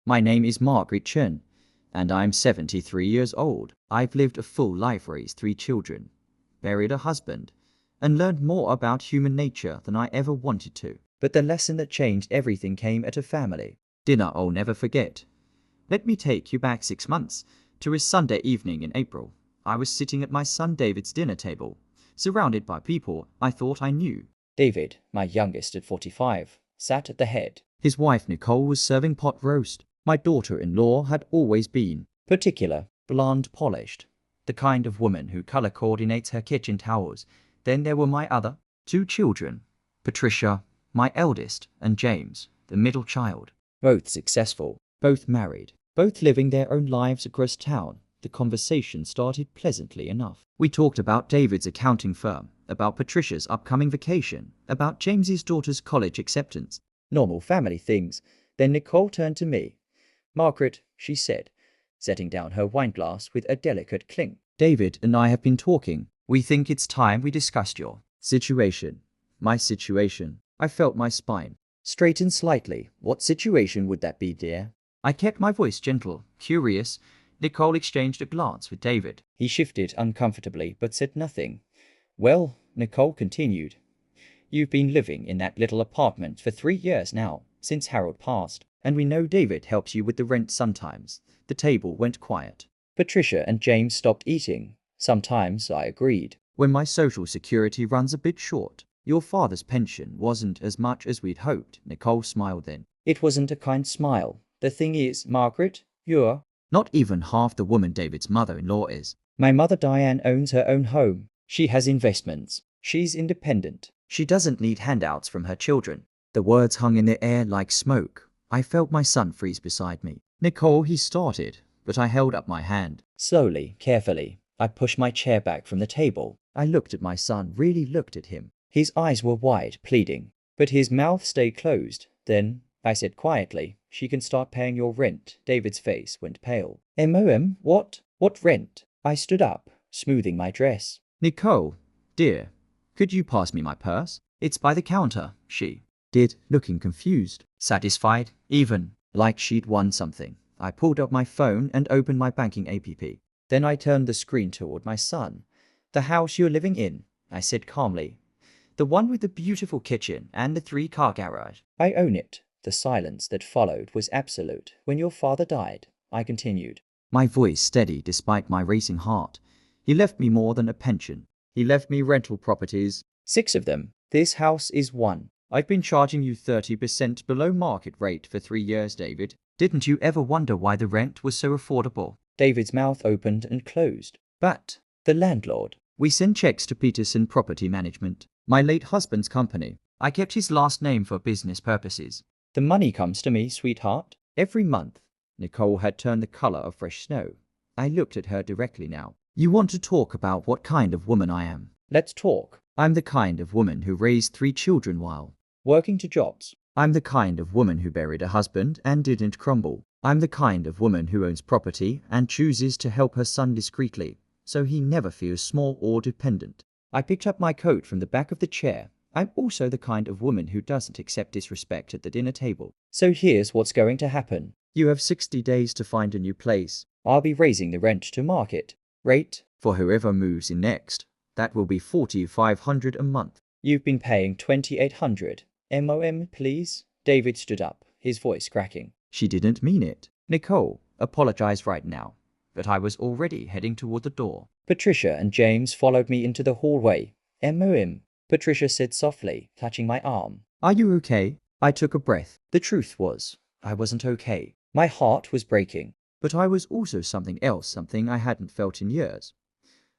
My name is Margaret Chen, and I'm 73 years old. I've lived a full life, raised 3 children, buried a husband, and learned more about human nature than I ever wanted to. But the lesson that changed everything came at a family dinner I'll never forget. Let me take you back 6 months to a Sunday evening in April. I was sitting at my son David's dinner table, surrounded by people I thought I knew. David, my youngest at 45, sat at the head. His wife Nicole was serving pot roast. My daughter-in-law had always been particular, blonde, polished, the kind of woman who color coordinates her kitchen towels. Then there were my other 2 children, Patricia, my eldest, and James, the middle child. Both successful, both married, both living their own lives across town. The conversation started pleasantly enough. We talked about David's accounting firm, about Patricia's upcoming vacation, about James's daughter's college acceptance. Normal family things. Then Nicole turned to me. Margaret, she said, setting down her wineglass with a delicate clink. David and I have been talking. We think it's time we discussed your situation. My situation. I felt my spine straighten slightly. What situation would that be, dear? I kept my voice gentle, curious. Nicole exchanged a glance with David. He shifted uncomfortably but said nothing. Well, Nicole continued, you've been living in that little apartment for 3 years now, since Harold passed, and we know David helps you with the rent sometimes. The table went quiet. Patricia and James stopped eating. Sometimes, I agreed. When my social security runs a bit short. Your father's pension wasn't as much as we'd hoped. Nicole smiled then. It wasn't a kind smile. The thing is, Margaret, you're not even half the woman David's mother-in-law is. My mother Diane owns her own home. She has investments. She's independent. She doesn't need handouts from her children. The words hung in the air like smoke. I felt my son freeze beside me. Nicole, he started, but I held up my hand. Slowly, carefully, I pushed my chair back from the table. I looked at my son, really looked at him. His eyes were wide, pleading, but his mouth stayed closed. Then, I said quietly, she can start paying your rent. David's face went pale. MOM, what? What rent? I stood up, smoothing my dress. Nicole, dear, could you pass me my purse? It's by the counter, she did, looking confused, satisfied, even like she'd won something. I pulled up my phone and opened my banking app. Then I turned the screen toward my son. The house you're living in, I said calmly. The one with the beautiful kitchen and the 3-car garage. I own it. The silence that followed was absolute. When your father died, I continued, my voice steady despite my racing heart. He left me more than a pension. He left me rental properties. 6 of them. This house is one. I've been charging you 30% below market rate for 3 years, David. Didn't you ever wonder why the rent was so affordable? David's mouth opened and closed. But the landlord. We send checks to Peterson Property Management, my late husband's company. I kept his last name for business purposes. The money comes to me, sweetheart, every month. Nicole had turned the color of fresh snow. I looked at her directly now. You want to talk about what kind of woman I am? Let's talk. I'm the kind of woman who raised 3 children while working 2 jobs. I'm the kind of woman who buried a husband and didn't crumble. I'm the kind of woman who owns property and chooses to help her son discreetly, so he never feels small or dependent. I picked up my coat from the back of the chair. I'm also the kind of woman who doesn't accept disrespect at the dinner table. So here's what's going to happen. You have 60 days to find a new place. I'll be raising the rent to market rate for whoever moves in next. That will be $4,500 a month. You've been paying $2,800. MOM, please? David stood up, his voice cracking. She didn't mean it. Nicole, apologize right now. But I was already heading toward the door. Patricia and James followed me into the hallway. MOM, Patricia said softly, touching my arm. Are you okay? I took a breath. The truth was, I wasn't okay. My heart was breaking. But I was also something else, something I hadn't felt in years.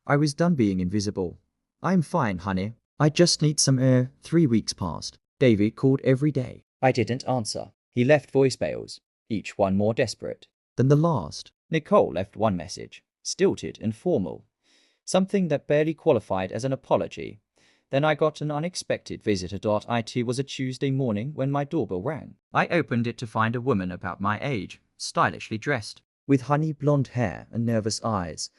I was done being invisible. I'm fine, honey. I just need some air. 3 weeks passed. David called every day. I didn't answer. He left voicemails, each one more desperate than the last. Nicole left one message, stilted and formal, something that barely qualified as an apology. Then I got an unexpected visitor. It was a Tuesday morning when my doorbell rang. I opened it to find a woman about my age, stylishly dressed, with honey blonde hair and nervous eyes.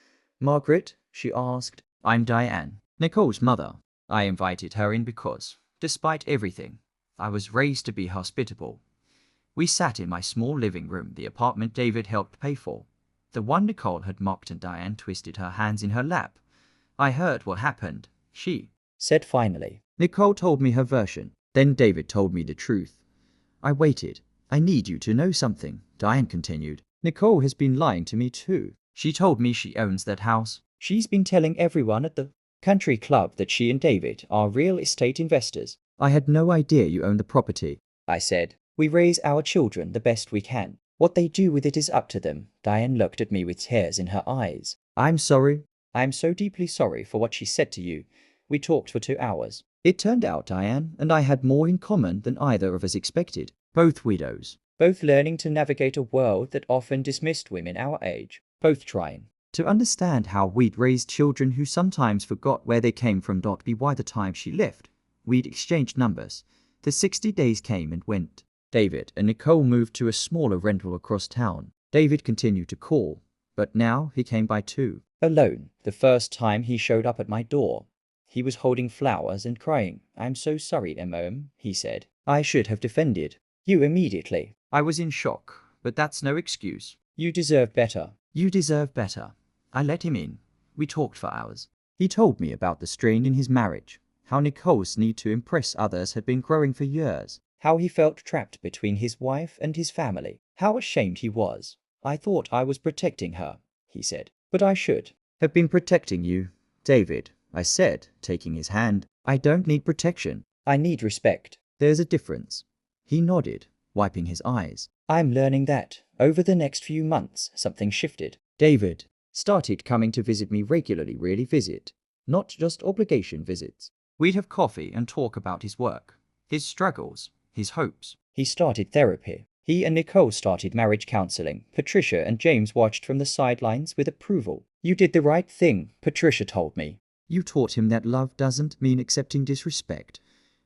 Margaret, she asked. I'm Diane, Nicole's mother. I invited her in because, despite everything, I was raised to be hospitable. We sat in my small living room, the apartment David helped pay for. The one Nicole had mocked, and Diane twisted her hands in her lap. I heard what happened, she said finally. Nicole told me her version. Then David told me the truth. I waited. I need you to know something, Diane continued. Nicole has been lying to me too. She told me she owns that house. She's been telling everyone at the country club that she and David are real estate investors. I had no idea you own the property, I said. We raise our children the best we can. What they do with it is up to them. Diane looked at me with tears in her eyes. I'm sorry. I'm so deeply sorry for what she said to you. We talked for 2 hours. It turned out Diane and I had more in common than either of us expected. Both widows. Both learning to navigate a world that often dismissed women our age. Both trying to understand how we'd raised children who sometimes forgot where they came from. By the time she left, we'd exchanged numbers. The 60 days came and went. David and Nicole moved to a smaller rental across town. David continued to call, but now he came by too. Alone. The first time he showed up at my door, he was holding flowers and crying. I'm so sorry, Mom, he said. I should have defended you immediately. I was in shock, but that's no excuse. You deserve better. You deserve better. I let him in. We talked for hours. He told me about the strain in his marriage, how Nicole's need to impress others had been growing for years, how he felt trapped between his wife and his family, how ashamed he was. I thought I was protecting her, he said. But I should have been protecting you, David, I said, taking his hand. I don't need protection. I need respect. There's a difference. He nodded, wiping his eyes. I'm learning that. Over the next few months, something shifted. David started coming to visit me regularly, really visit, not just obligation visits. We'd have coffee and talk about his work, his struggles, his hopes. He started therapy. He and Nicole started marriage counseling. Patricia and James watched from the sidelines with approval. You did the right thing, Patricia told me. You taught him that love doesn't mean accepting disrespect.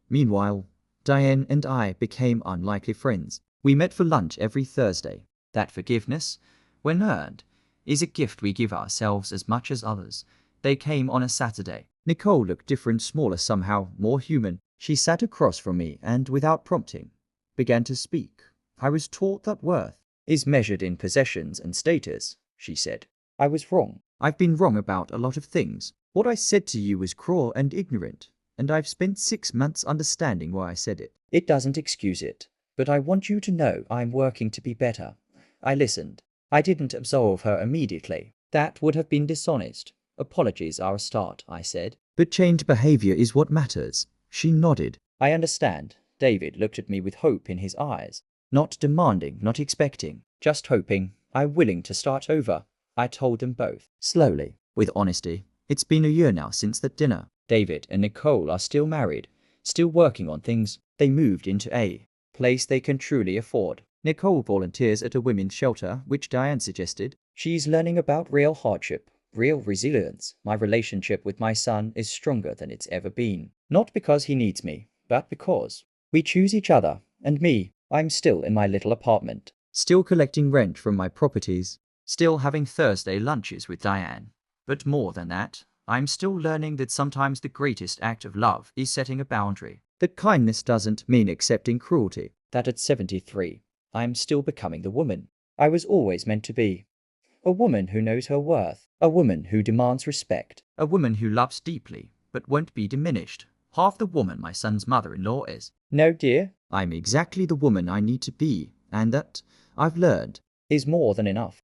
Meanwhile, Diane and I became unlikely friends. We met for lunch every Thursday. That forgiveness, when earned, is a gift we give ourselves as much as others. They came on a Saturday. Nicole looked different, smaller, somehow more human. She sat across from me and, without prompting, began to speak. I was taught that worth is measured in possessions and status, she said. I was wrong. I've been wrong about a lot of things. What I said to you was cruel and ignorant, and I've spent 6 months understanding why I said it. It doesn't excuse it, but I want you to know I'm working to be better. I listened. I didn't absolve her immediately. That would have been dishonest. Apologies are a start, I said. But changed behavior is what matters. She nodded. I understand. David looked at me with hope in his eyes. Not demanding, not expecting, just hoping. I'm willing to start over. I told them both, slowly, with honesty. It's been a year now since that dinner. David and Nicole are still married, still working on things. They moved into a place they can truly afford. Nicole volunteers at a women's shelter, which Diane suggested. She's learning about real hardship, real resilience. My relationship with my son is stronger than it's ever been. Not because he needs me, but because we choose each other. And me, I'm still in my little apartment, still collecting rent from my properties, still having Thursday lunches with Diane. But more than that, I'm still learning that sometimes the greatest act of love is setting a boundary. That kindness doesn't mean accepting cruelty. That at 73, I'm still becoming the woman I was always meant to be. A woman who knows her worth. A woman who demands respect. A woman who loves deeply, but won't be diminished. Half the woman my son's mother-in-law is. No, dear. I'm exactly the woman I need to be, and that, I've learned, is more than enough.